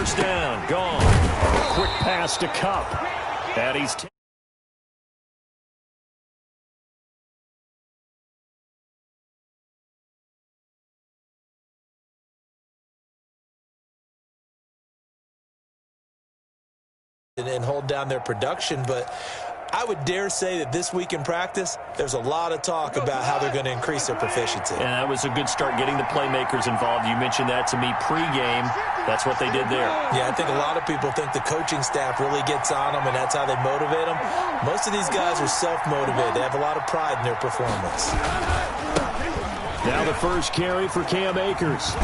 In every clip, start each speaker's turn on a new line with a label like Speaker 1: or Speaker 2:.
Speaker 1: first down. Gone. Quick pass to Cup. And he's
Speaker 2: and hold down their production, but I would dare say that this week in practice, there's a lot of talk about how they're going to increase their proficiency.
Speaker 1: And that was a good start getting the playmakers involved. You mentioned that to me pregame. That's what they did there.
Speaker 2: Yeah, I think a lot of people think the coaching staff really gets on them, and that's how they motivate them. Most of these guys are self-motivated. They have a lot of pride in their performance.
Speaker 1: Now the first carry for Cam Akers.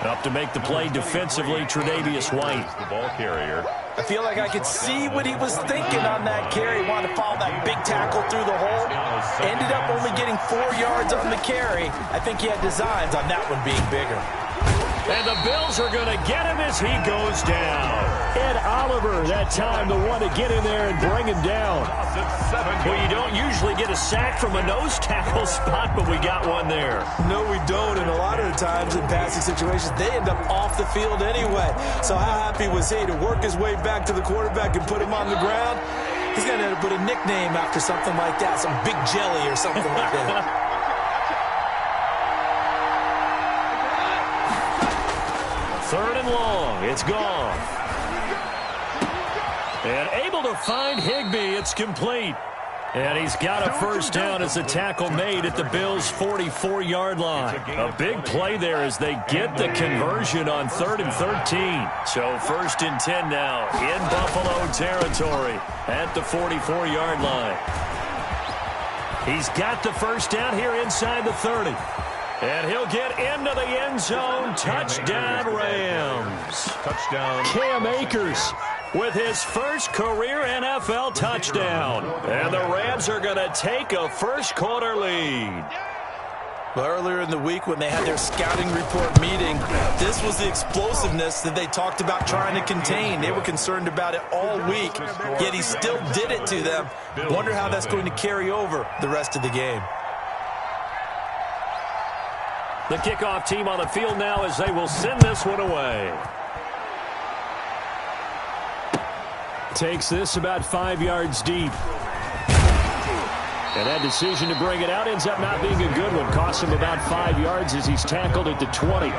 Speaker 1: Up to make the play defensively, Tre'Davious White.
Speaker 3: The ball carrier.
Speaker 2: I feel like I could see what he was thinking on that carry. He wanted to follow that big tackle through the hole. Ended up only getting 4 yards on the carry. I think he had designs on that one being bigger.
Speaker 1: And the Bills are going to get him as he goes down. Ed Oliver, that time, the one to get in there and bring him down. Well, you don't usually get a sack from a nose tackle spot, but we got one there.
Speaker 2: No, we don't, and a lot of the times in passing situations, they end up off the field anyway. So how happy was he to work his way back to the quarterback and put him on the ground? He's going to have to put a nickname after something like that, some Big Jelly or something like that.
Speaker 1: Third and long. It's gone. And able to find Higbee. It's complete. And he's got a first down as the tackle made at the Bills' 44-yard line. A big play there as they get the conversion on 3rd and 13. So 1st and 10 now in Buffalo territory at the 44-yard line. He's got the first down here inside the 30. And he'll get into the end zone. Touchdown, Rams.
Speaker 3: Touchdown.
Speaker 1: Cam Akers with his first career NFL touchdown. And the Rams are going to take a first-quarter lead.
Speaker 2: Well, earlier in the week when they had their scouting report meeting, this was the explosiveness that they talked about trying to contain. They were concerned about it all week, yet he still did it to them. Wonder how that's going to carry over the rest of the game.
Speaker 1: The kickoff team on the field now as they will send this one away. Takes this about 5 yards deep. And that decision to bring it out ends up not being a good one. Costs him about 5 yards as he's tackled at the 20.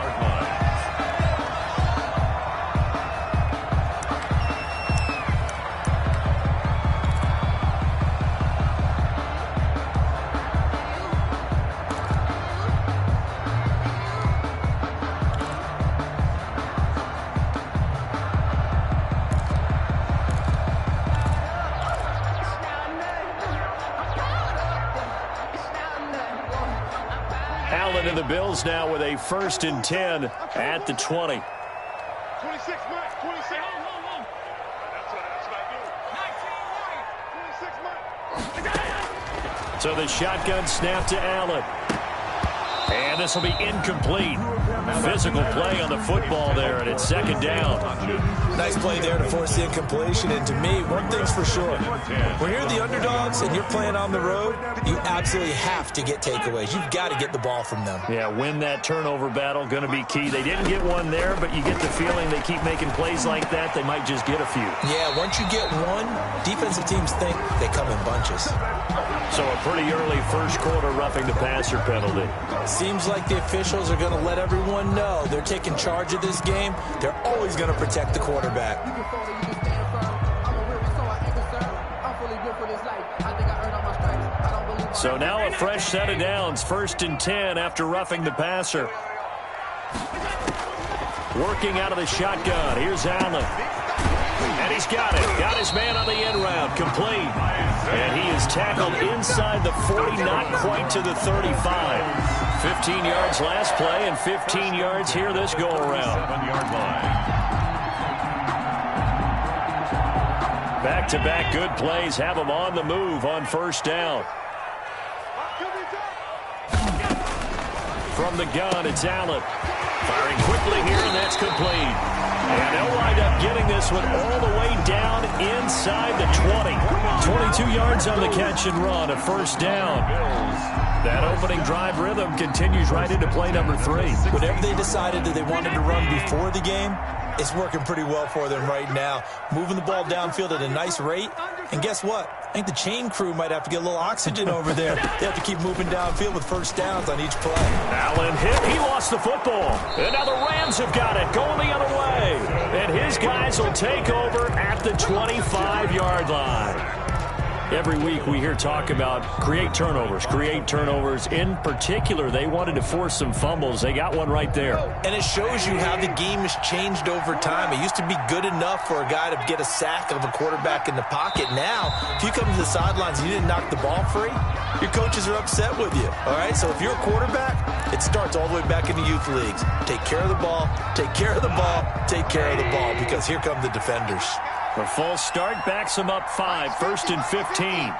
Speaker 1: Allen and the Bills now with a 1st and 10 at the 20.
Speaker 3: 26, Mike. 26.
Speaker 1: So the shotgun snap to Allen. And this will be incomplete. Physical play on the football there, and it's 2nd down.
Speaker 2: Nice play there to force the incompletion. And to me, one thing's for sure. When you're the underdogs and you're playing on the road, you absolutely have to get takeaways. You've got to get the ball from them.
Speaker 1: Yeah, win that turnover battle, going to be key. They didn't get one there, but you get the feeling they keep making plays like that, they might just get a few.
Speaker 2: Yeah, once you get one, defensive teams think they come in bunches.
Speaker 1: So a pretty early first quarter roughing the passer penalty.
Speaker 2: Seems like the officials are going to let everyone know they're taking charge of this game. They're always going to protect the quarterback.
Speaker 1: So now a fresh set of downs. 1st and 10 after roughing the passer. Working out of the shotgun. Here's Allen. And he's got it. Got his man on the end route. Complete. And he is tackled inside the 40, not quite to the 35. 15 yards last play and 15 yards here this go-around.
Speaker 3: 7-yard line.
Speaker 1: Back-to-back good plays have him on the move on 1st down. From the gun, it's Allen. Firing quickly here, and that's complete. And they'll wind up getting this one all the way down inside the 20. 22 yards on the catch and run, a 1st down. That opening drive rhythm continues right into play number 3.
Speaker 2: Whatever they decided that they wanted to run before the game, it's working pretty well for them right now. Moving the ball downfield at a nice rate. And guess what? I think the chain crew might have to get a little oxygen over there. They have to keep moving downfield with first downs on each play.
Speaker 1: Allen hit. He lost the football. And now the Rams have got it going the other way. And his guys will take over at the 25-yard line. Every week we hear talk about create turnovers. In particular, they wanted to force some fumbles. They got one right there.
Speaker 2: And it shows you how the game has changed over time. It used to be good enough for a guy to get a sack of a quarterback in the pocket. Now, if you come to the sidelines and you didn't knock the ball free, your coaches are upset with you. All right, so if you're a quarterback, it starts all the way back in the youth leagues. Take care of the ball, take care of the ball, take care of the ball, because here come the defenders.
Speaker 1: A false start backs him up 5, 1st and 15.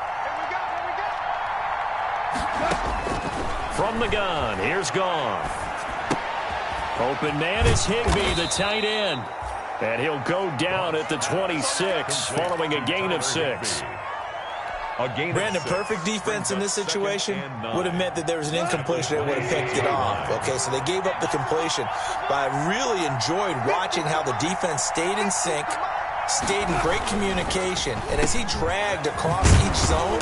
Speaker 1: From the gun, here's Goff. Open man is Higbee, the tight end. And he'll go down at the 26, following a gain of 6.
Speaker 2: Brandon, perfect defense in this situation would have meant that there was an incompletion that would have picked it off. Okay, so they gave up the completion. But I really enjoyed watching how the defense stayed in sync, stayed in great communication, and as he dragged across each zone,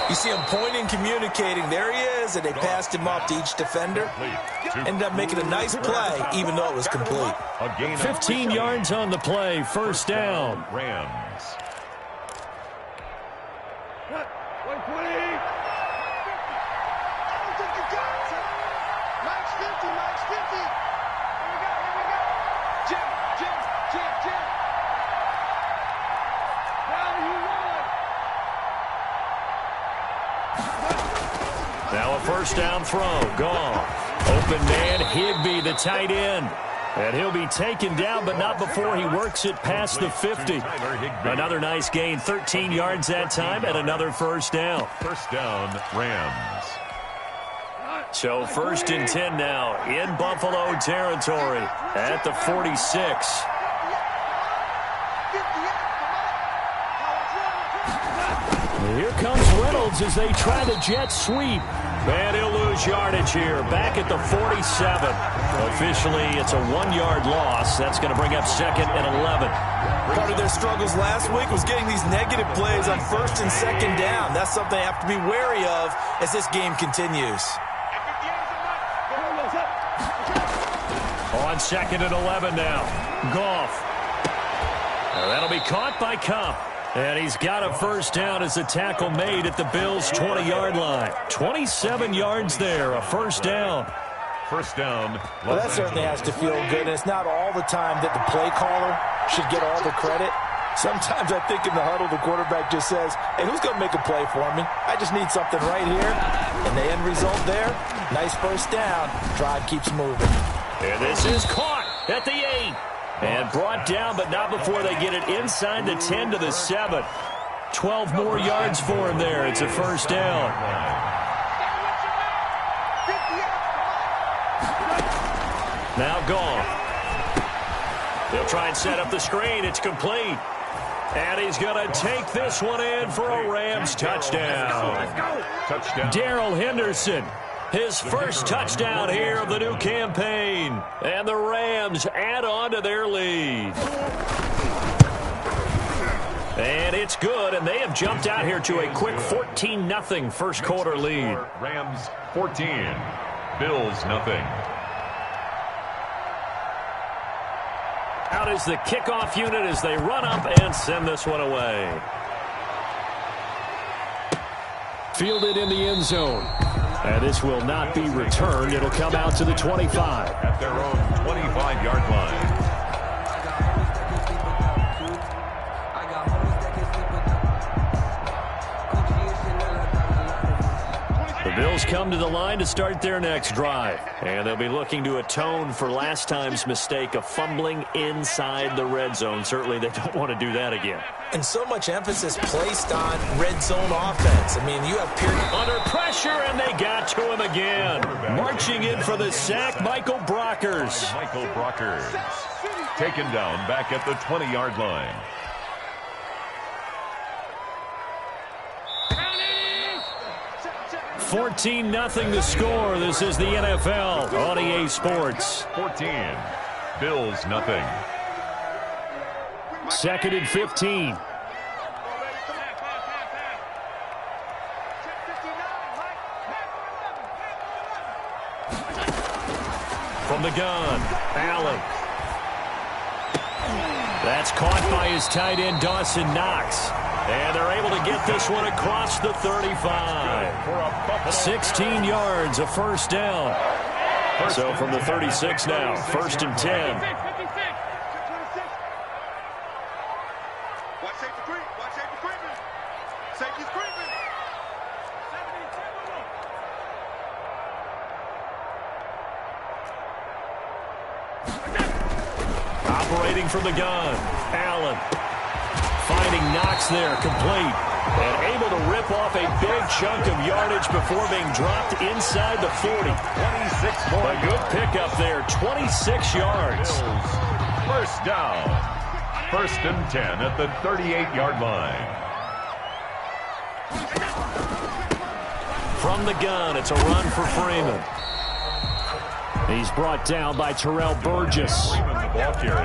Speaker 2: you see him pointing, communicating. There he is, and they passed him off to each defender. Ended up making a nice play, even though it was complete.
Speaker 1: 15 yards on the play, first down.
Speaker 3: Rams.
Speaker 1: Now a first down throw. Goff. Open man, Higbee, the tight end. And he'll be taken down, but not before he works it past the 50. Another nice gain, 13 yards that time, and another first down.
Speaker 3: First down, Rams.
Speaker 1: So 1st and 10 now in Buffalo territory at the 46. Here comes Reynolds as they try the jet sweep. And he'll lose yardage here, back at the 47. Officially, it's a 1-yard loss. That's going to bring up 2nd and 11.
Speaker 2: Part of their struggles last week was getting these negative plays on 1st and 2nd down. That's something they have to be wary of as this game continues.
Speaker 1: On 2nd and 11 now. Goff. That'll be caught by Kupp. And he's got a first down as a tackle made at the Bills' 20-yard line. 27 yards there, a first down.
Speaker 3: First down.
Speaker 2: Well, that certainly has to feel good. And it's not all the time that the play caller should get all the credit. Sometimes I think in the huddle, the quarterback just says, hey, who's going to make a play for me? I just need something right here. And the end result there, nice first down. Drive keeps moving.
Speaker 1: And this is caught at the 8. And brought down, but not before they get it inside the 10 to the 7. 12 more yards for him there. It's a first down. Now Goff. They'll try and set up the screen. It's complete. And he's going to take this one in for a Rams touchdown.
Speaker 3: Touchdown.
Speaker 1: Darrell Henderson. His first touchdown here of the new campaign. And the Rams add on to their lead. And it's good, and they have jumped out here to a quick 14-0 first quarter lead.
Speaker 3: Rams 14, Bills nothing.
Speaker 1: Out is the kickoff unit as they run up and send this one away. Fielded in the end zone. And this will not be returned. It'll come out to the 25.
Speaker 3: At their own 25-yard line.
Speaker 1: The Bills come to the line to start their next drive. And they'll be looking to atone for last time's mistake of fumbling inside the red zone. Certainly they don't want to do that again.
Speaker 2: And so much emphasis placed on red zone offense. I mean, you have period.
Speaker 1: Under pressure, and they got to him again. Marching in for the sack, Michael Brockers.
Speaker 3: Michael Brockers taken down back at the 20-yard line.
Speaker 1: 14-0 the score. This is the NFL on EA Sports.
Speaker 3: 14. Bills nothing.
Speaker 1: 2nd and 15. From the gun, Allen. That's caught by his tight end, Dawson Knox. And they're able to get this one across the 35. 16 yards, a first down. So from the 36 now, 1st and 10. Operating from the gun, Allen. Finding Knox there, complete. And able to rip off a big chunk of yardage before being dropped inside the 40.
Speaker 3: 26 more.
Speaker 1: A good pickup there, 26 yards.
Speaker 3: First down. 1st and 10 at the 38-yard line.
Speaker 1: From the gun, it's a run for Freeman. He's brought down by Terrell Burgess.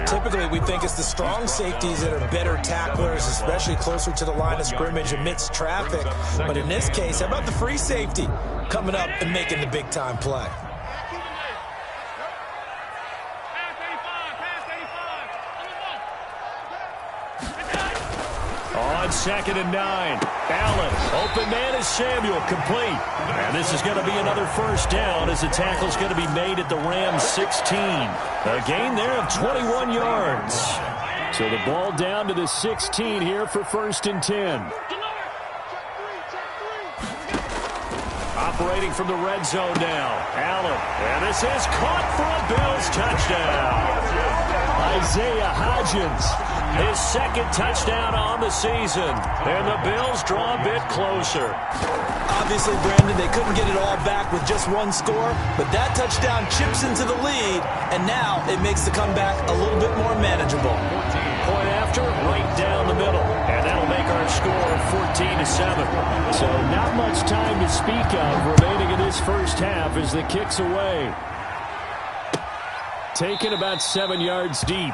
Speaker 2: Typically, we think it's the strong safeties that are better tacklers, especially closer to the line of scrimmage amidst traffic. But in this case, how about the free safety coming up and making the big-time play?
Speaker 1: On 2nd and 9, Allen, open man is Samuel, complete. And this is going to be another first down as the tackle's going to be made at the Rams 16. A gain there of 21 yards. So the ball down to the 16 here for 1st and 10. Operating from the red zone now, Allen. And this is caught for a Bills touchdown. Isaiah Hodgins, his 2nd touchdown on the season. And the Bills draw a bit closer.
Speaker 2: Obviously, Brandon, they couldn't get it all back with just one score, but that touchdown chips into the lead, and now it makes the comeback a little bit more manageable.
Speaker 1: Point after, right down the middle. And that'll make our score 14-7. So not much time to speak of remaining in this first half as the kick's away. Taken about 7 yards deep.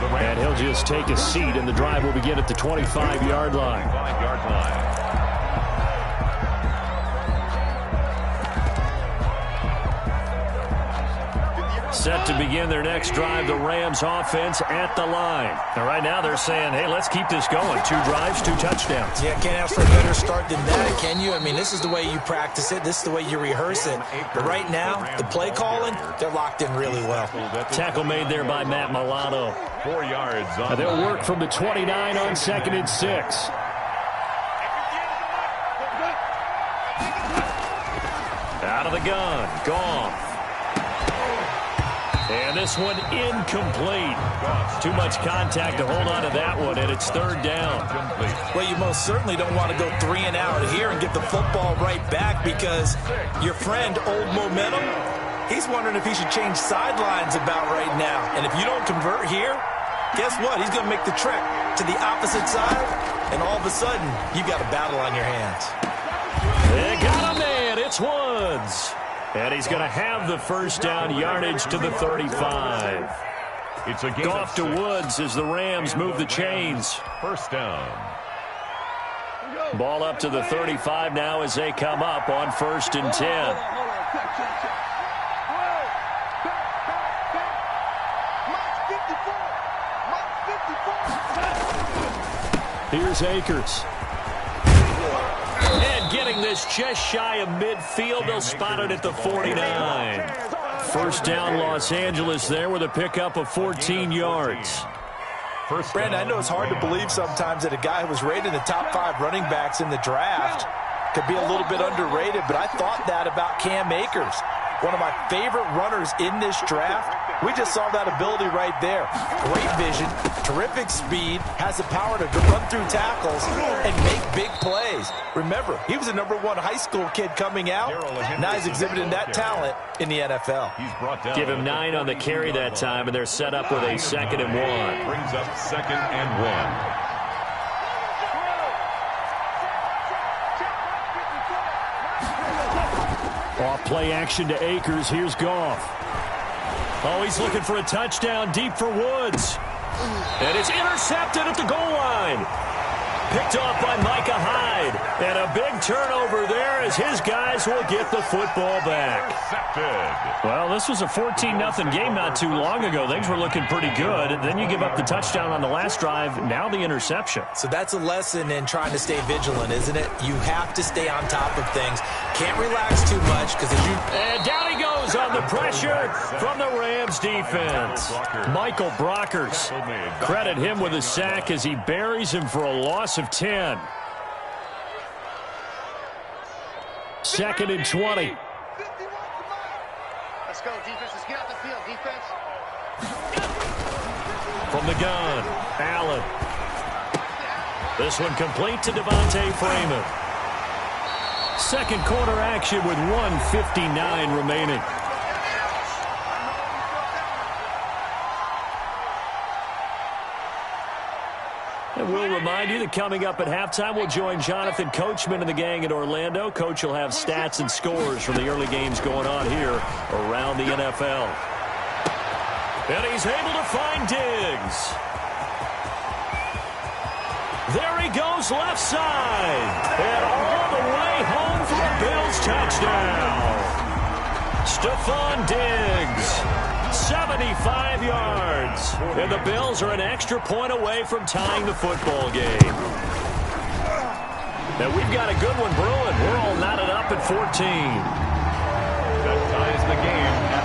Speaker 1: And he'll just take a seat, and the drive will begin at the 25-yard line. Set to begin their next drive, the Rams offense at the line. And right now they're saying, hey, let's keep this going. 2 drives, 2 touchdowns.
Speaker 2: Yeah, can't ask for a better start than that, can you? I mean, this is the way you practice it. This is the way you rehearse it. But right now, the play calling, they're locked in really well.
Speaker 1: Tackle made there by Matt Milano.
Speaker 3: 4 yards.
Speaker 1: They'll work from the 29 on 2nd and 6. Out of the gun, Goff. And this one incomplete. Too much contact to hold on to that one, and it's 3rd down.
Speaker 2: Well, you most certainly don't want to go 3 and out here and get the football right back, because your friend, Old Momentum, he's wondering if he should change sidelines about right now. And if you don't convert here, guess what? He's going to make the trek to the opposite side, and all of a sudden, you've got a battle on your hands.
Speaker 1: They got a man. It's Woods. And he's going to have the first down, yardage to the 35.
Speaker 3: It's a
Speaker 1: Goff to Woods as the Rams move the chains.
Speaker 3: First down.
Speaker 1: Ball up to the 35 now as they come up on 1st and 10. Here's Akers. And getting this just shy of midfield. They'll spot it at the 49. First down, Los Angeles there with a pickup of 14 yards.
Speaker 2: Brandon, I know it's hard to believe sometimes that a guy who was rated in the top 5 running backs in the draft could be a little bit underrated, but I thought that about Cam Akers. One of my favorite runners in this draft. We just saw that ability right there. Great vision, terrific speed, has the power to run through tackles and make big plays. Remember, he was a #1 high school kid coming out. Now he's exhibiting that talent in the NFL.
Speaker 1: Give him 9 on the carry that time, and they're set up with a 2nd and 1.
Speaker 3: Brings up 2nd and 1.
Speaker 1: Off play action to Akers. Here's Goff. Oh, he's looking for a touchdown deep for Woods. And it's intercepted at the goal line. Picked off by Micah Hyde. And a big turnover there as his guys will get the football back. Well, this was a 14-0 game not too long ago. Things were looking pretty good. Then you give up the touchdown on the last drive. Now the interception.
Speaker 2: So that's a lesson in trying to stay vigilant, isn't it? You have to stay on top of things. Can't relax too much because if you...
Speaker 1: And down he goes on the pressure from the Rams defense. Michael Brockers. Credit him with a sack as he buries him for a loss of 10. 2nd and 20.
Speaker 4: Let's go, defense. Let's get out the field, defense.
Speaker 1: From the gun, Allen. This one complete to Devontae Freeman. Second quarter action with 1:59 remaining. And we'll remind you that coming up at halftime, we'll join Jonathan Coachman and the gang in Orlando. Coach will have stats and scores from the early games going on here around the NFL. And he's able to find Diggs. There he goes left side. And all the way home for a Bills touchdown. Stephon Diggs. 75 yards. And the Bills are an extra point away from tying the football game. Now we've got a good one brewing. We're all knotted up at 14.
Speaker 3: That ties the game at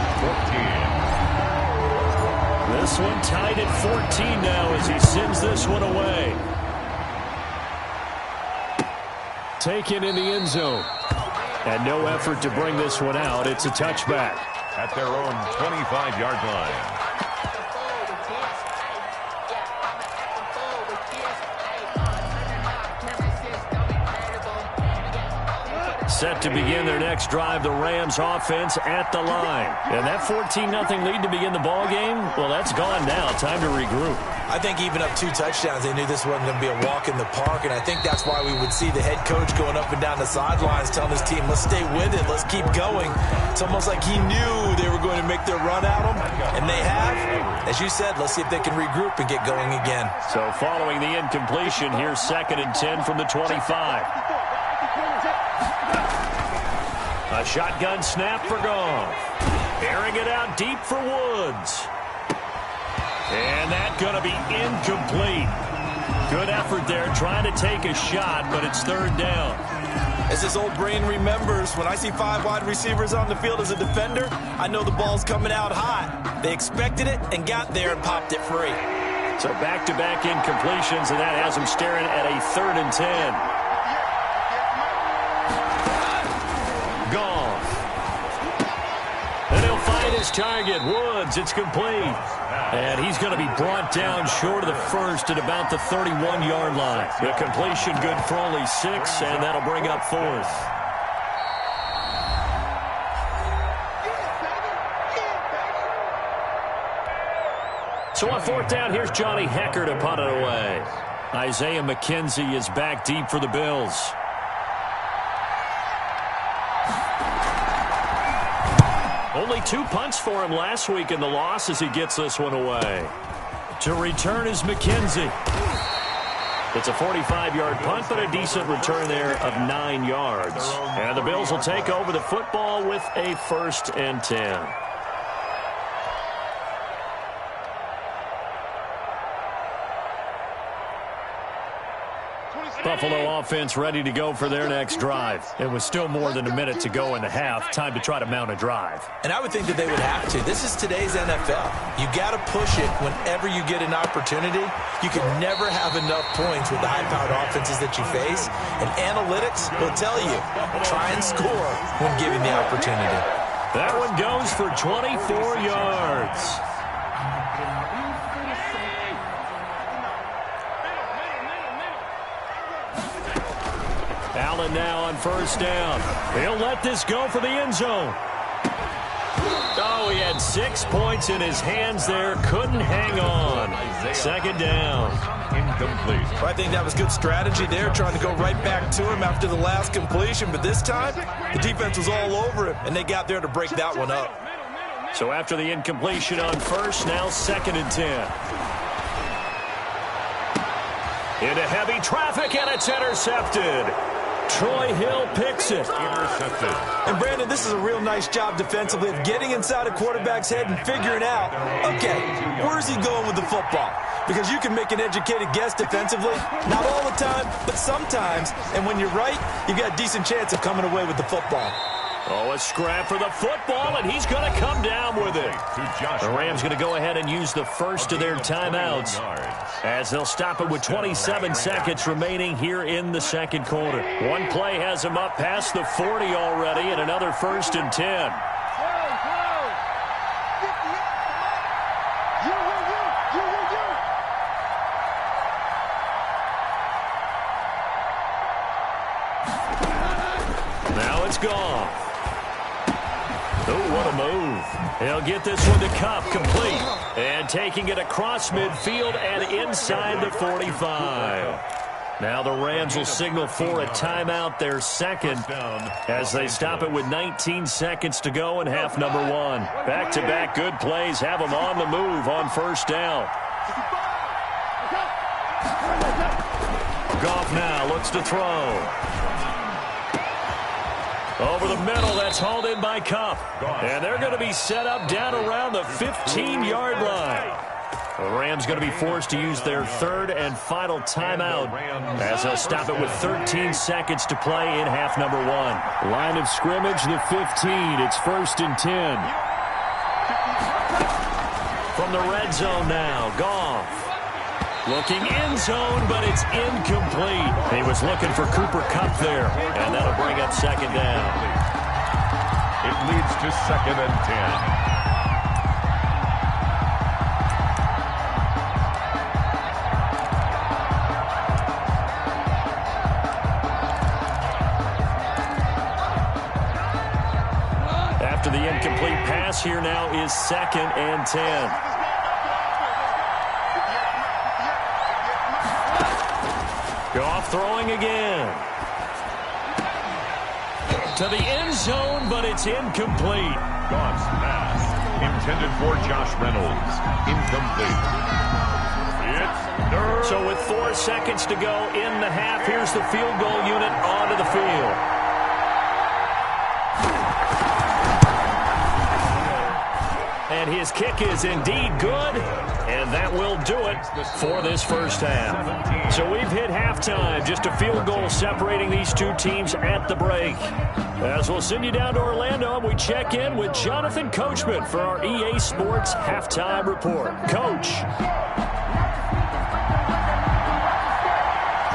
Speaker 3: 14.
Speaker 1: This one tied at 14 now as he sends this one away. Taken in the end zone. And no effort to bring this one out. It's a touchback.
Speaker 3: At their own 25-yard line.
Speaker 1: Set to begin their next drive, the Rams offense at the line. And that 14-0 lead to begin the ball game, well, that's gone now. Time to regroup.
Speaker 2: I think even up 2 touchdowns, they knew this wasn't going to be a walk in the park, and I think that's why we would see the head coach going up and down the sidelines telling his team, let's stay with it, let's keep going. It's almost like he knew they were going to make their run at him, and they have. As you said, let's see if they can regroup and get going again.
Speaker 1: So following the incompletion, here's 2nd and 10 from the 25. A shotgun snap for Goff. Airing it out deep for Woods. And that's going to be incomplete. Good effort there trying to take a shot, but it's 3rd down.
Speaker 2: As his old brain remembers, when I see 5 wide receivers on the field as a defender, I know the ball's coming out hot. They expected it and got there and popped it free.
Speaker 1: So back-to-back incompletions, and that has him staring at a 3rd and 10. His target, Woods, it's complete. And he's going to be brought down short of the first at about the 31-yard line. The completion good for only 6, and that'll bring up 4th. So on 4th down, here's Johnny Hecker to punt it away. Isaiah McKenzie is back deep for the Bills. Only 2 punts for him last week in the loss as he gets this one away. To return is McKenzie. It's a 45-yard punt, but a decent return there of 9 yards. And the Bills will take over the football with a 1st and 10. Buffalo offense ready to go for their next drive. It was still more than a minute to go in the half. Time to try to mount a drive.
Speaker 2: And I would think that they would have to. This is today's NFL. You got to push it whenever you get an opportunity. You can never have enough points with the high-powered offenses that you face. And analytics will tell you, try and score when given the opportunity.
Speaker 1: That one goes for 24 yards. Allen now on 1st down. He'll let this go for the end zone. Oh, he had 6 points in his hands there. Couldn't hang on. 2nd down.
Speaker 3: incomplete.
Speaker 2: I think that was good strategy there, trying to go right back to him after the last completion. But this time, the defense was all over him, and they got there to break that one up.
Speaker 1: So after the incompletion on first, now 2nd and 10. Into heavy traffic, and it's intercepted. Troy Hill picks it.
Speaker 3: Intercepted.
Speaker 2: And, Brandon, this is a real nice job defensively of getting inside a quarterback's head and figuring out, okay, where's he going with the football? Because you can make an educated guess defensively, not all the time, but sometimes. And when you're right, you've got a decent chance of coming away with the football.
Speaker 1: Oh, a scrap for the football, and he's going to come down with it. The Rams going to go ahead and use the first of their timeouts as they'll stop it with 27 seconds remaining here in the second quarter. One play has him up past the 40 already, and another 1st and 10. Now it's gone. Oh, what a move. He'll get this one to Cup, complete. And taking it across midfield and inside the 45. Now the Rams will signal for a timeout, their second, as they stop it with 19 seconds to go in half number 1. Back-to-back good plays have them on the move on first down. Goff now looks to throw. Over the middle, that's hauled in by Cup. And they're going to be set up down around the 15-yard line. The Rams going to be forced to use their 3rd and final timeout as they'll stop it with 13 seconds to play in half number 1. Line of scrimmage, the 15. It's 1st and 10. From the red zone now, Goff. Looking end zone, but it's incomplete. He was looking for Cooper Kupp there, and that'll bring up 2nd down.
Speaker 3: It leads to 2nd and 10.
Speaker 1: After the incomplete pass, here now is 2nd and 10. Goff throwing again. To the end zone, but it's incomplete.
Speaker 3: Goff's pass, intended for Josh Reynolds, incomplete.
Speaker 1: So with 4 seconds to go in the half, here's the field goal unit onto the field. And his kick is indeed good, and that will do it for this first half. So we've hit halftime, just a field goal separating these two teams at the break. As we'll send you down to Orlando, we check in with Jonathan Coachman for our EA Sports Halftime Report. Coach.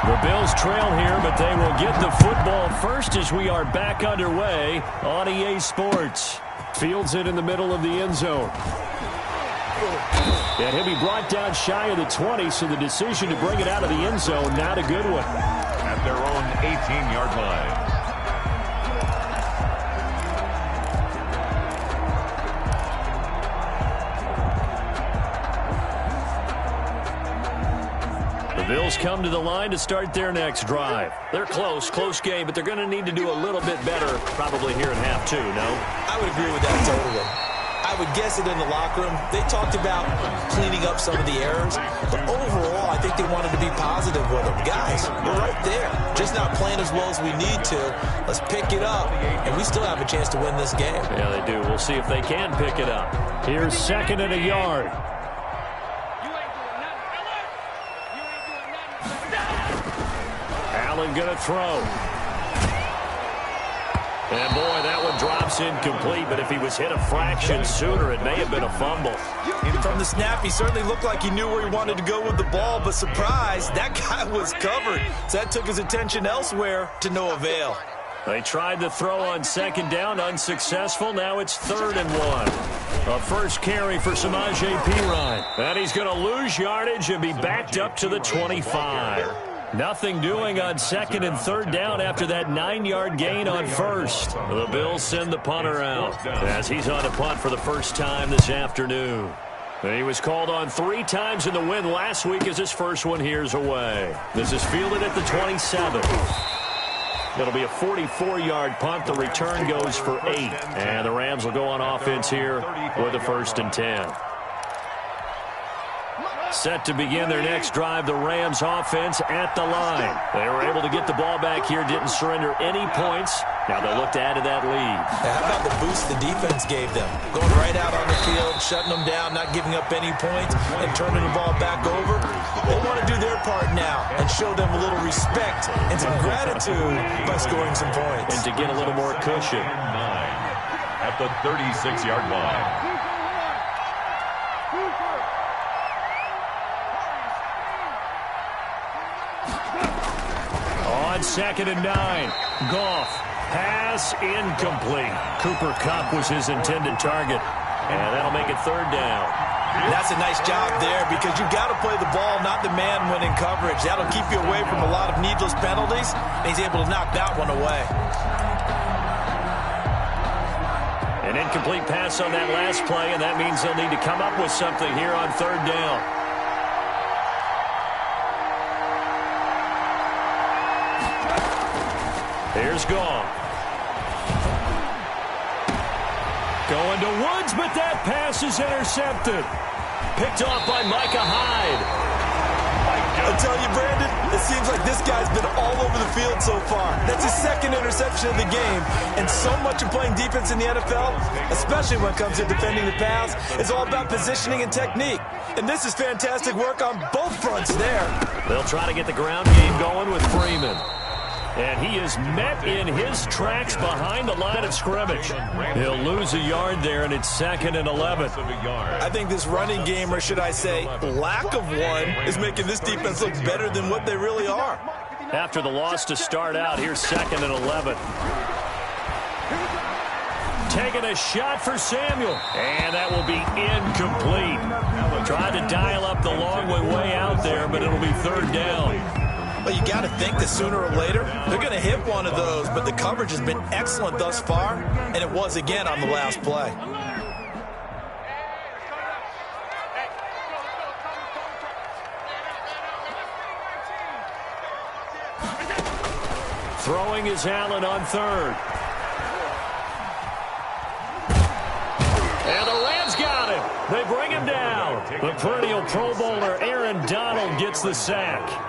Speaker 1: The Bills trail here, but they will get the football first as we are back underway on EA Sports. Fields it in the middle of the end zone. And he'll be brought down shy of the 20, so the decision to bring it out of the end zone, not a good one.
Speaker 3: At their own 18-yard line.
Speaker 1: The Bills come to the line to start their next drive. They're close game, but they're going to need to do a little bit better probably here in half 2, no?
Speaker 2: I would agree with that totally. I would guess it in the locker room. They talked about cleaning up some of the errors, but overall, I think they wanted to be positive with them. Guys, we're right there. Just not playing as well as we need to. Let's pick it up, and we still have a chance to win this game.
Speaker 1: Yeah, they do. We'll see if they can pick it up. Here's 2nd and a yard. Allen going to throw. And, boy, that one drops incomplete, but if he was hit a fraction sooner, it may have been a fumble.
Speaker 2: From the snap, he certainly looked like he knew where he wanted to go with the ball, but surprise, that guy was covered. So that took his attention elsewhere to no avail.
Speaker 1: They tried the throw on 2nd down, unsuccessful. Now it's 3rd and 1. A first carry for Samaje Perine. And he's going to lose yardage and be backed up to the 25. Nothing doing on 2nd and 3rd down after that 9-yard gain on 1st. The Bills send the punter out as he's on a punt for the first time this afternoon. He was called on 3 times in the win last week as his first one here's away. This is fielded at the 27. It'll be a 44-yard punt. The return goes for 8. And the Rams will go on offense here with a 1st and 10. Set to begin their next drive, the Rams offense at the line. They were able to get the ball back here, didn't surrender any points. Now they'll look to add to that lead.
Speaker 2: How about the boost the defense gave them? Going right out on the field, shutting them down, not giving up any points, and turning the ball back over. They want to do their part now and show them a little respect and some gratitude by scoring some points.
Speaker 1: And to get a little more cushion.
Speaker 3: 9 at the 36-yard line.
Speaker 1: On 2nd and 9, Goff, pass incomplete. Cooper Kupp was his intended target, and that'll make it 3rd down.
Speaker 2: That's a nice job there because you got to play the ball, not the man when in coverage. That'll keep you away from a lot of needless penalties, and he's able to knock that one away.
Speaker 1: An incomplete pass on that last play, and that means they'll need to come up with something here on 3rd down. Here's Goff. Going to Woods, but that pass is intercepted. Picked off by Micah Hyde.
Speaker 2: I'm telling you, Brandon, it seems like this guy's been all over the field so far. That's his 2nd interception of the game. And so much of playing defense in the NFL, especially when it comes to defending the pass, is all about positioning and technique. And this is fantastic work on both fronts there.
Speaker 1: They'll try to get the ground game going with Freeman. And he is met in his tracks behind the line of scrimmage. He'll lose a yard there, and it's 2nd and 11.
Speaker 2: I think this running game, or should I say lack of one, is making this defense look better than what they really are.
Speaker 1: After the loss to start out, here's 2nd and 11. Taking a shot for Samuel, and that will be incomplete. Tried to dial up the long way out there, but it'll be 3rd down.
Speaker 2: Well, you got to think that sooner or later, they're going to hit one of those, but the coverage has been excellent thus far, and it was again on the last play.
Speaker 1: Throwing is Allen on 3rd. And the Rams got him. They bring him down. The perennial Pro Bowler Aaron Donald gets the sack.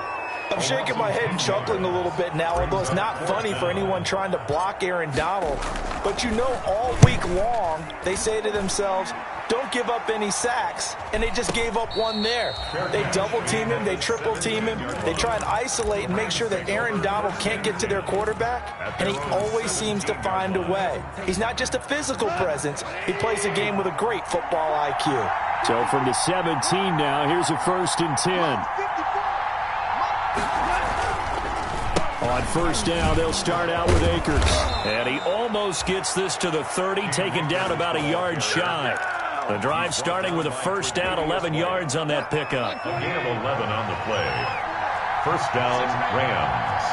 Speaker 2: I'm shaking my head and chuckling a little bit now, although it's not funny for anyone trying to block Aaron Donald. But you know, all week long, they say to themselves, don't give up any sacks. And they just gave up one there. They double-team him. They triple-team him. They try and isolate and make sure that Aaron Donald can't get to their quarterback. And he always seems to find a way. He's not just a physical presence. He plays the game with a great football IQ.
Speaker 1: So from the 17 now, here's a 1st and 10. On 1st down, they'll start out with Akers. And he almost gets this to the 30, taken down about a yard shy. The drive starting with a 1st down, 11 yards on that pickup.
Speaker 3: A gain of 11 on the play. 1st down, Rams.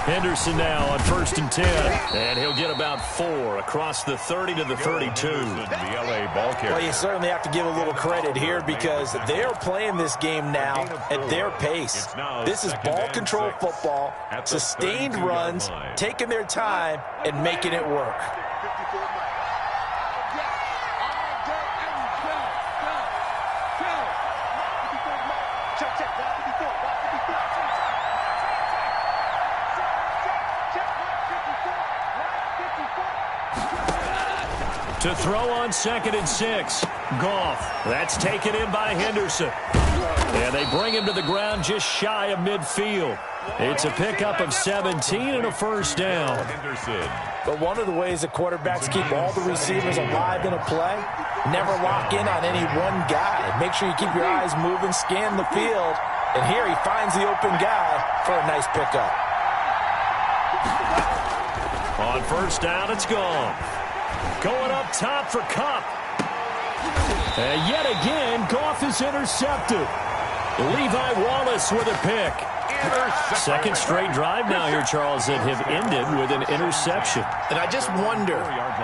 Speaker 1: Henderson now on 1st and 10. And he'll get about 4 across the 30 to the 32.
Speaker 3: The LA ball carrier.
Speaker 2: Well, you certainly have to give a little credit here because they're playing this game now at their pace. This is ball control football, sustained runs, taking their time, and making it work.
Speaker 1: To throw on 2nd and 6. Goff. That's taken in by Henderson. And they bring him to the ground just shy of midfield. It's a pickup of 17 and a 1st down.
Speaker 3: Henderson.
Speaker 2: But one of the ways that quarterbacks keep all the receivers alive in a play, never lock in on any one guy. Make sure you keep your eyes moving, scan the field. And here he finds the open guy for a nice pickup.
Speaker 1: On 1st down, it's gone. Going up top for Kupp. And yet again, Goff is intercepted. Levi Wallace with a pick. Second straight drive now here, Charles, that have ended with an interception.
Speaker 2: And I just wonder,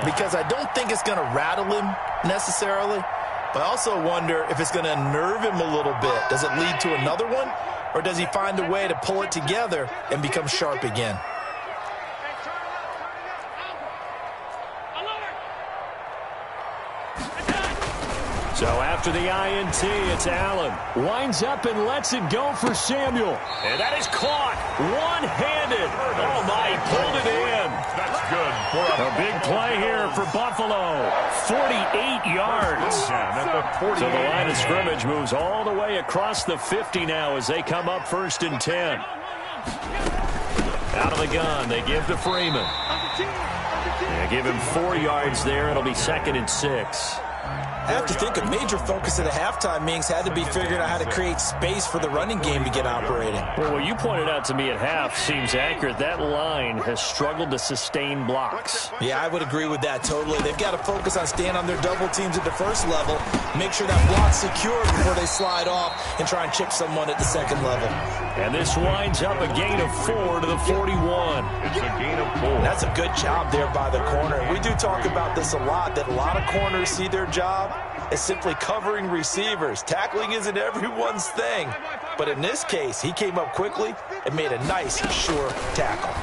Speaker 2: because I don't think it's going to rattle him necessarily, but I also wonder if it's going to unnerve him a little bit. Does it lead to another one, or does he find a way to pull it together and become sharp again?
Speaker 1: So after the INT, it's Allen. Winds up and lets it go for Samuel. And that is caught one-handed. Oh, my, he pulled it in.
Speaker 3: That's good.
Speaker 1: A big play here for Buffalo. 48 yards. So the line of scrimmage moves all the way across the 50 now as they come up 1st and 10. Out of the gun, they give to Freeman. They give him 4 yards there. It'll be 2nd and 6.
Speaker 2: I have to think a major focus of the halftime meetings had to be figuring out how to create space for the running game to get operating.
Speaker 1: Well, what you pointed out to me at half seems accurate. That line has struggled to sustain blocks.
Speaker 2: Yeah, I would agree with that totally. They've got to focus on staying on their double teams at the first level, make sure that block's secure before they slide off and try and chip someone at the second level.
Speaker 1: And this winds up a gain of 4 to the 41.
Speaker 3: It's a gain of 4.
Speaker 2: That's a good job there by the corner. We do talk about this a lot, that a lot of corners see their job as simply covering receivers. Tackling isn't everyone's thing. But in this case, he came up quickly and made a nice, sure tackle.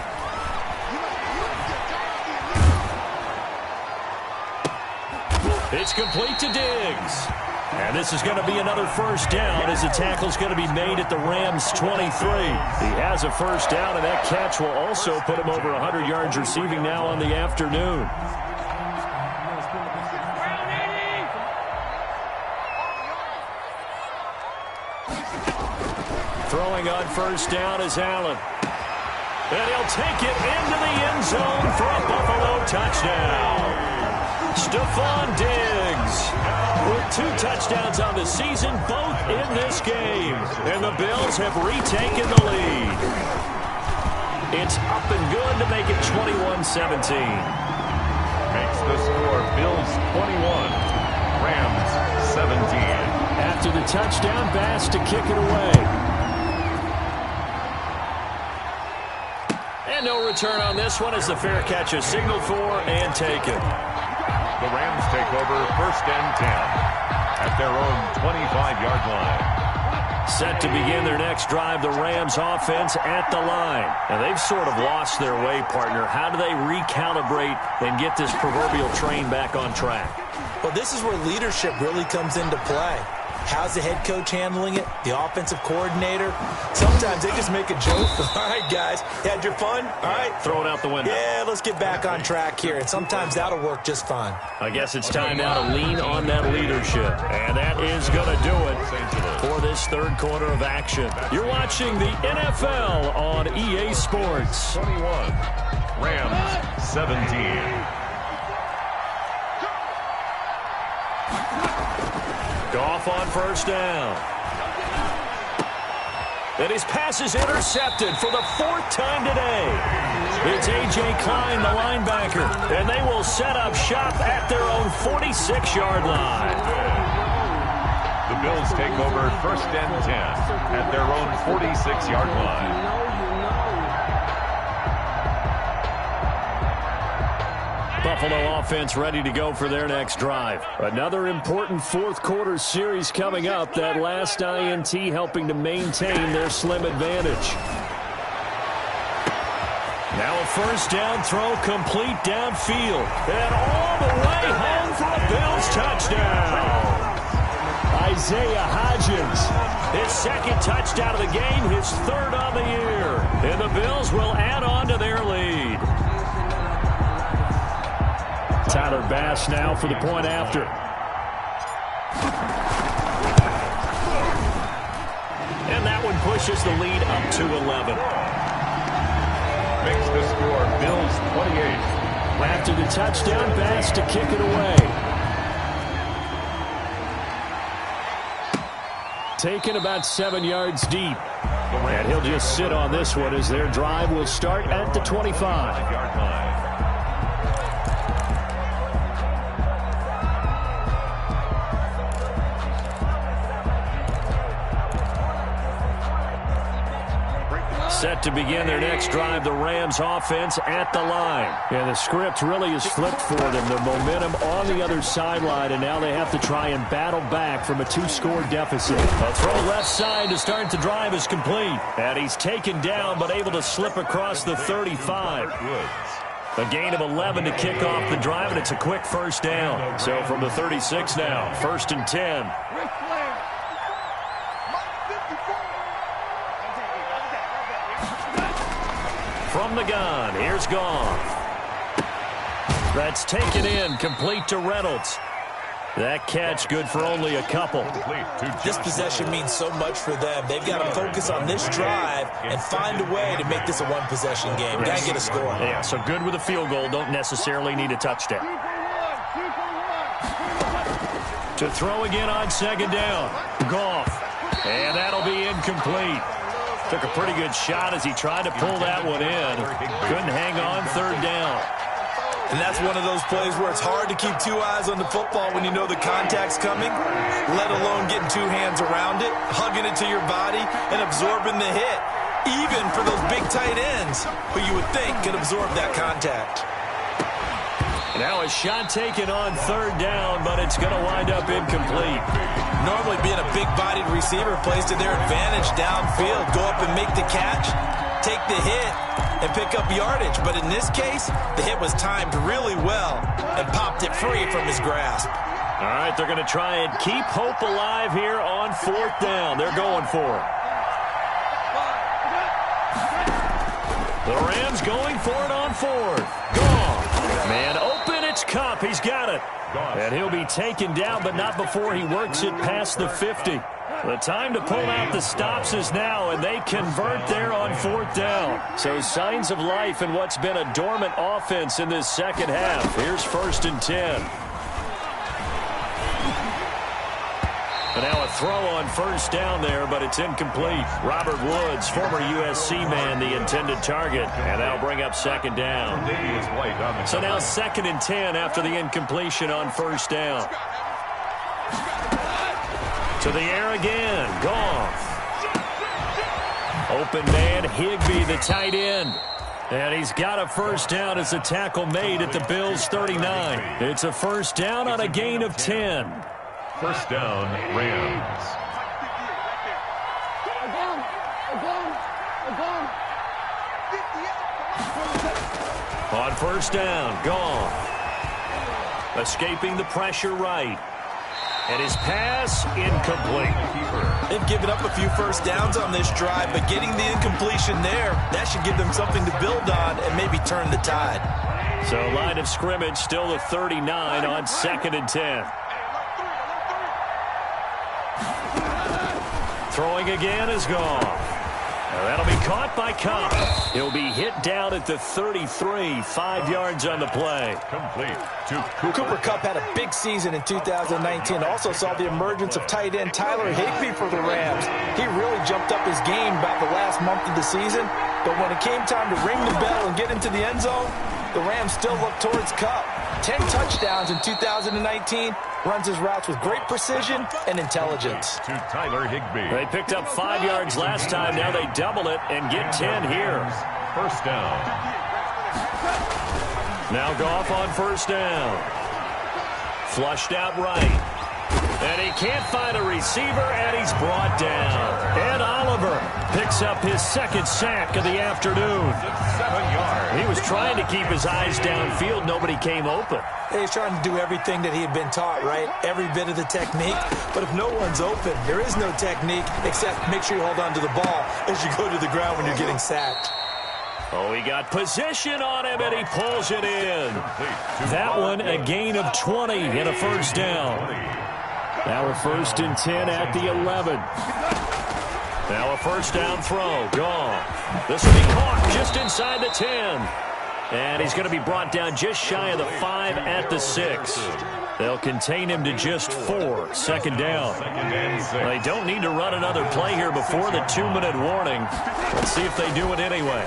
Speaker 1: It's complete to Diggs. And this is going to be another first down as the tackle's going to be made at the Rams' 23. He has a first down, and that catch will also put him over 100 yards receiving now on the afternoon. Throwing on first down is Allen. And he'll take it into the end zone for a Buffalo touchdown. Stephon Diggs with 2 touchdowns on the season, both in this game. And the Bills have retaken the lead. It's up and good to make it 21-17.
Speaker 3: Makes the score Bills 21, Rams 17.
Speaker 1: After the touchdown, Bass to kick it away. And no return on this one as the fair catch is signaled for and taken.
Speaker 3: The Rams take over 1st and 10 at their own 25-yard line.
Speaker 1: Set to begin their next drive, the Rams offense at the line. And they've sort of lost their way, partner. How do they recalibrate and get this proverbial train back on track?
Speaker 2: Well, this is where leadership really comes into play. How's the head coach handling it? The offensive coordinator? Sometimes they just make a joke. All right, guys, you had your fun? All right.
Speaker 1: Throw it out the window.
Speaker 2: Yeah, let's get back on track here. And sometimes that'll work just fine.
Speaker 1: I guess it's time now to lean on that leadership. And that is going to do it for this third quarter of action. You're watching the NFL on EA Sports.
Speaker 3: 21, Rams 17.
Speaker 1: Goff on first down. And his pass is intercepted for the 4th time today. It's A.J. Klein, the linebacker, and they will set up shop at their own 46-yard line.
Speaker 3: The Bills take over 1st and 10 at their own 46-yard line.
Speaker 1: Buffalo offense ready to go for their next drive. Another important 4th quarter series coming up. That last INT helping to maintain their slim advantage. Now a first down throw complete downfield. And all the way home for a Bills touchdown. Isaiah Hodgins, his 2nd touchdown of the game, his 3rd on the year. And the Bills will add on to their lead. Tyler Bass now for the point after. And that one pushes the lead up to 11.
Speaker 3: Makes the score Bills 28.
Speaker 1: After the touchdown, Bass to kick it away. Taken about 7 yards deep. And he'll just sit on this one as their drive will start at the 25-yard line. Set to begin their next drive, the Rams offense at the line. And the script really is flipped for them. The momentum on the other sideline, and now they have to try and battle back from a 2-score deficit. A throw left side to start the drive is complete. And he's taken down but able to slip across the 35. A gain of 11 to kick off the drive, and it's a quick first down. So from the 36 now, 1st and 10. From the gun, here's Goff. That's taken in, complete to Reynolds. That catch good for only a couple.
Speaker 2: This possession means so much for them. They've got to focus on this drive and find a way to make this a one-possession game. Got to get a score.
Speaker 1: Yeah, so good with a field goal. Don't necessarily need a touchdown. To throw again on 2nd down. Goff. And that'll be incomplete. Took a pretty good shot as he tried to pull that one in. Couldn't hang on 3rd down.
Speaker 2: And that's one of those plays where it's hard to keep 2 eyes on the football when you know the contact's coming, let alone getting 2 hands around it, hugging it to your body, and absorbing the hit, even for those big tight ends who you would think could absorb that contact.
Speaker 1: Now a shot taken on 3rd down, but it's going to wind up incomplete.
Speaker 2: Normally being a big-bodied receiver plays to their advantage downfield, go up and make the catch, take the hit, and pick up yardage. But in this case, the hit was timed really well and popped it free from his grasp.
Speaker 1: All right, they're going to try and keep hope alive here on 4th down. They're going for it. The Rams going for it on 4th. Gone. Man open, it's Kupp. He's got it. And he'll be taken down, but not before he works it past the 50. The time to pull out the stops is now, and they convert there on 4th down. So signs of life in what's been a dormant offense in this second half. Here's 1st and 10. And now a throw on 1st down there, but it's incomplete. Robert Woods, former USC man, the intended target. And that'll bring up 2nd down. So now 2nd and 10 after the incompletion on 1st down. To the air again. Goff. Open man, Higbee, the tight end. And he's got a 1st down as a tackle made at the Bills' 39. It's a 1st down on a gain of 10.
Speaker 3: 1st down, Rams.
Speaker 1: On 1st down, Goff. Escaping the pressure right. And his pass, incomplete.
Speaker 2: They've given up a few 1st downs on this drive, but getting the incompletion there, that should give them something to build on and maybe turn the tide.
Speaker 1: So line of scrimmage still the 39 on 2nd and 10. Throwing again is Goff. That'll be caught by Kupp. He'll be hit down at the 33, 5 yards on the play.
Speaker 3: Complete to
Speaker 2: Cooper Kupp had a big season in 2019. Also saw the emergence of tight end Tyler Higbee for the Rams. He really jumped up his game about the last month of the season. But when it came time to ring the bell and get into the end zone, the Rams still looked towards Kupp. 10 touchdowns in 2019. Runs his routes with great precision and intelligence.
Speaker 3: To Tyler Higbee.
Speaker 1: They picked up 5 yards last time. Now they double it and get 10 here.
Speaker 3: 1st down.
Speaker 1: Now Goff on 1st down. Flushed out right. And he can't find a receiver, and he's brought down. Ed Oliver picks up his 2nd sack of the afternoon.
Speaker 3: 7 yards.
Speaker 1: He was trying to keep his eyes downfield. Nobody came open.
Speaker 2: He's trying to do everything that he had been taught, right? Every bit of the technique. But if no one's open, there is no technique except make sure you hold on to the ball as you go to the ground when you're getting sacked.
Speaker 1: Oh, he got position on him, and he pulls it in. That one, a gain of 20 and a 1st down. Now a 1st and 10 at the 11. Now a 1st down throw. Goff. This will be caught just inside the 10. And he's going to be brought down just shy of the 5 at the 6. They'll contain him to just 4. 2nd down. They don't need to run another play here before the 2-minute warning. Let's see if they do it anyway.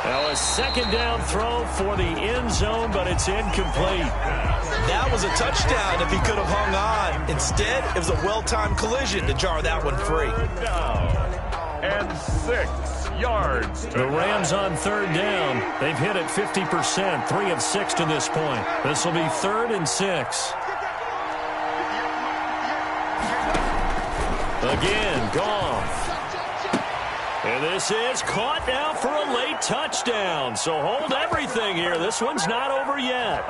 Speaker 1: Now a 2nd down throw for the end zone, but it's incomplete.
Speaker 2: That was a touchdown if he could have hung on. Instead, it was a well-timed collision to jar that one free.
Speaker 3: Third down and 6 yards.
Speaker 1: The Rams on third down. They've hit it 50%, 3 of 6 to this point. This will be 3rd and 6. Again, Goff. And this is caught now for a late touchdown. So hold everything here. This one's not over yet.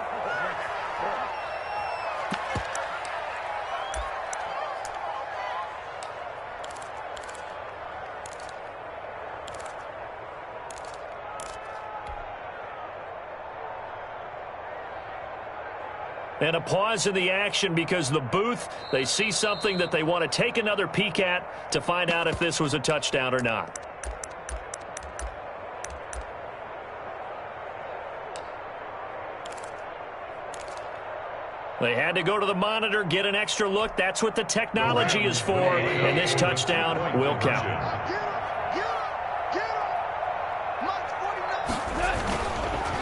Speaker 1: And a pause in the action because the booth, they see something that they want to take another peek at to find out if this was a touchdown or not. They had to go to the monitor, get an extra look. That's what the technology is for. And this touchdown will count.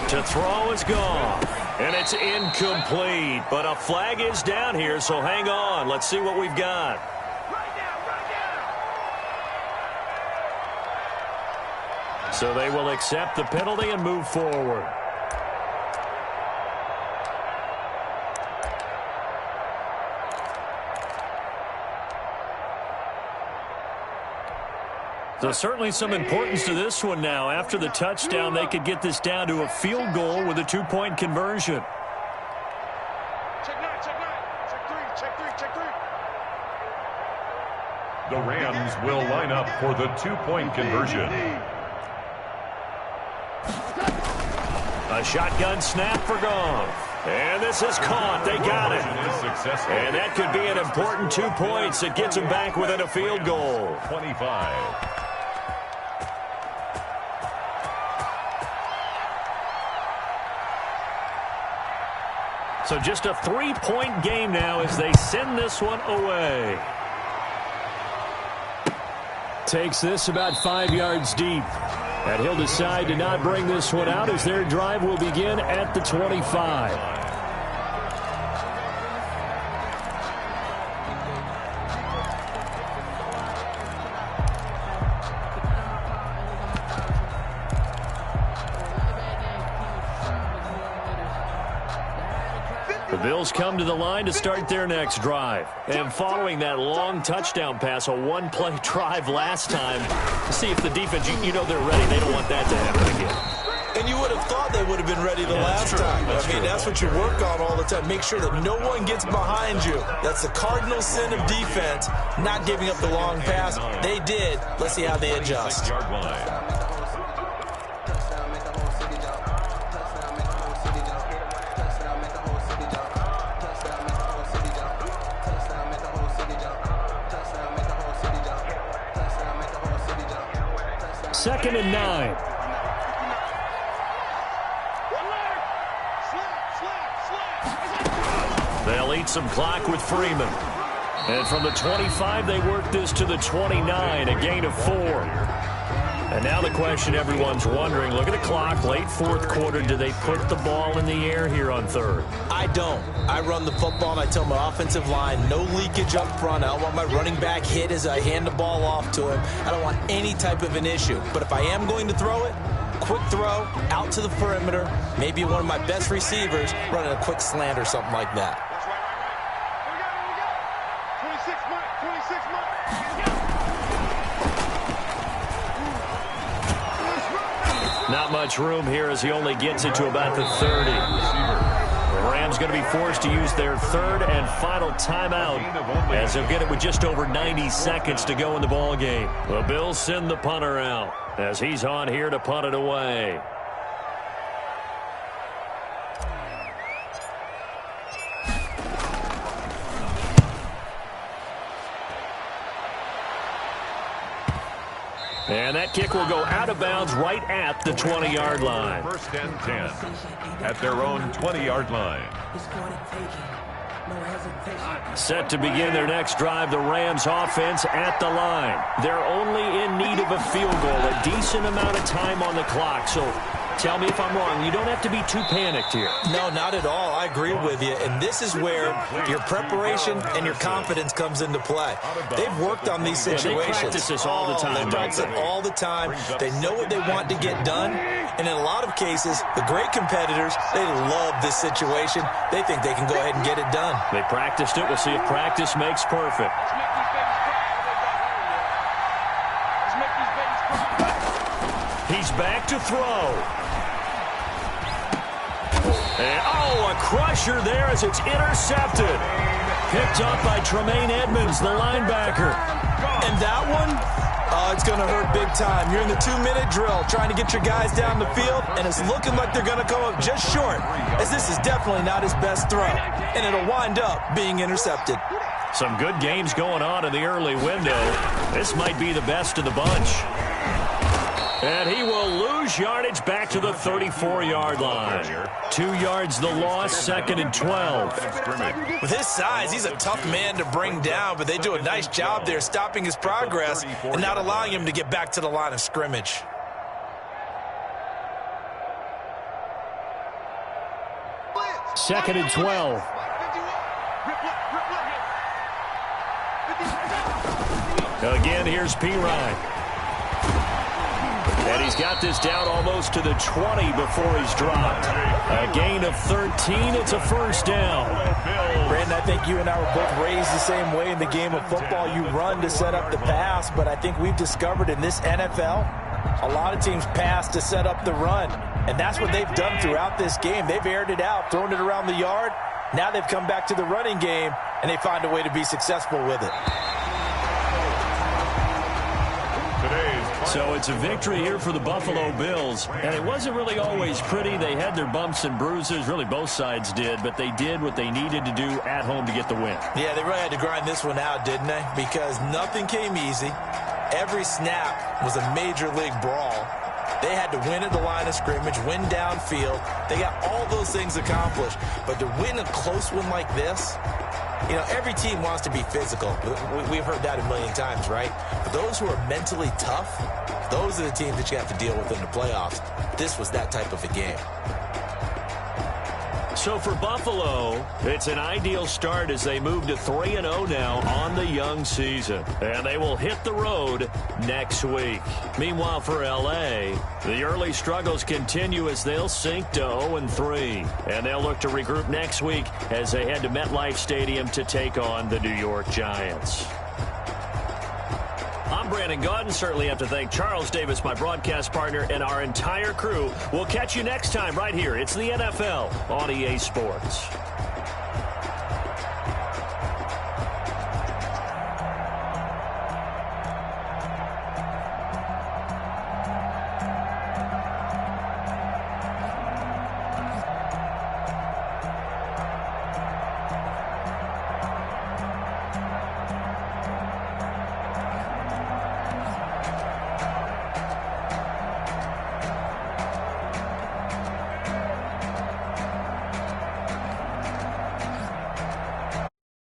Speaker 1: To throw is gone. And it's incomplete. But a flag is down here, so hang on. Let's see what we've got. So they will accept the penalty and move forward. So certainly some importance to this one now. After the touchdown, they could get this down to a field goal with a 2-point conversion.
Speaker 4: Check 9, check 9. Check 3, check 3.
Speaker 3: The Rams will line up for the 2-point conversion.
Speaker 1: A shotgun snap for Goff. And this is caught. They got it. And that could be an important 2 points. It gets them back within a field goal.
Speaker 3: 25.
Speaker 1: So just a 3-point game now as they send this one away. Takes this about 5 yards deep. And he'll decide to not bring this one out as their drive will begin at the 25. The Bills come to the line to start their next drive. And following that long touchdown pass, a one-play drive last time, to see if the defense, you know they're ready. They don't want that to happen again.
Speaker 2: And you would have thought they would have been ready the last time. That's what you work on all the time. Make sure that no one gets behind you. That's the cardinal sin of defense, not giving up the long pass. They did. Let's see how they adjust.
Speaker 1: Second and 9. They'll eat some clock with Freeman. And from the 25, they work this to the 29, a gain of 4. And now the question everyone's wondering, look at the clock, late fourth quarter, do they put the ball in the air here on third?
Speaker 2: I don't. I run the football and I tell my offensive line, no leakage up front. I don't want my running back hit as I hand the ball off to him. I don't want any type of an issue. But if I am going to throw it, quick throw, out to the perimeter, maybe one of my best receivers running a quick slant or something like that.
Speaker 1: Not much room here as he only gets it to about the 30. The Rams going to be forced to use their third and final timeout as they'll get it with just over 90 seconds to go in the ball game. The Bills send the punter out as he's on here to punt it away. And that kick will go out of bounds right at the 20-yard line.
Speaker 3: First and 10 at their own 20-yard line.
Speaker 1: Set to begin their next drive, the Rams offense at the line. They're only in need of a field goal, a decent amount of time on the clock. So Tell me if I'm wrong. You don't have to be too panicked here.
Speaker 2: No, not at all. I agree with you. And this is where your preparation and your confidence comes into play. They've worked on these situations.
Speaker 1: They practice this all the time.
Speaker 2: They practice it all the time. They know what they want to get done. And in a lot of cases, the great competitors, they love this situation. They think they can go ahead and get it done.
Speaker 1: They practiced it. We'll see if practice makes perfect. He's back to throw. And, a crusher there as it's intercepted. Picked up by Tremaine Edmonds, the linebacker.
Speaker 2: And that one, it's going to hurt big time. You're in the 2-minute drill trying to get your guys down the field, and it's looking like they're going to come up just short, as this is definitely not his best throw. And it'll wind up being intercepted.
Speaker 1: Some good games going on in the early window. This might be the best of the bunch. And he will lose yardage back to the 34-yard line. 2 yards the loss, 2nd and 12.
Speaker 2: With his size, he's a tough man to bring down, but they do a nice job there stopping his progress and not allowing him to get back to the line of scrimmage.
Speaker 1: Second and 12. Again, here's Pirine. And he's got this down almost to the 20 before he's dropped. A gain of 13. It's a first down.
Speaker 2: Brandon, I think you and I were both raised the same way in the game of football. You run to set up the pass, but I think we've discovered in this NFL, a lot of teams pass to set up the run. And that's what they've done throughout this game. They've aired it out, thrown it around the yard. Now they've come back to the running game, and they find a way to be successful with it.
Speaker 1: So it's a victory here for the Buffalo Bills. And it wasn't really always pretty. They had their bumps and bruises. Really, both sides did. But they did what they needed to do at home to get the win.
Speaker 2: Yeah, they really had to grind this one out, didn't they? Because nothing came easy. Every snap was a major league brawl. They had to win at the line of scrimmage, win downfield. They got all those things accomplished. But to win a close one like this, you know, every team wants to be physical. We've heard that a million times, right? But those who are mentally tough, those are the teams that you have to deal with in the playoffs. This was that type of a game.
Speaker 1: So for Buffalo, it's an ideal start as they move to 3-0 now on the young season. And they will hit the road next week. Meanwhile, for L.A., the early struggles continue as they'll sink to 0-3. And they'll look to regroup next week as they head to MetLife Stadium to take on the New York Giants. I'm Brandon Gaudin. Certainly have to thank Charles Davis, my broadcast partner, and our entire crew. We'll catch you next time right here. It's the NFL on EA Sports.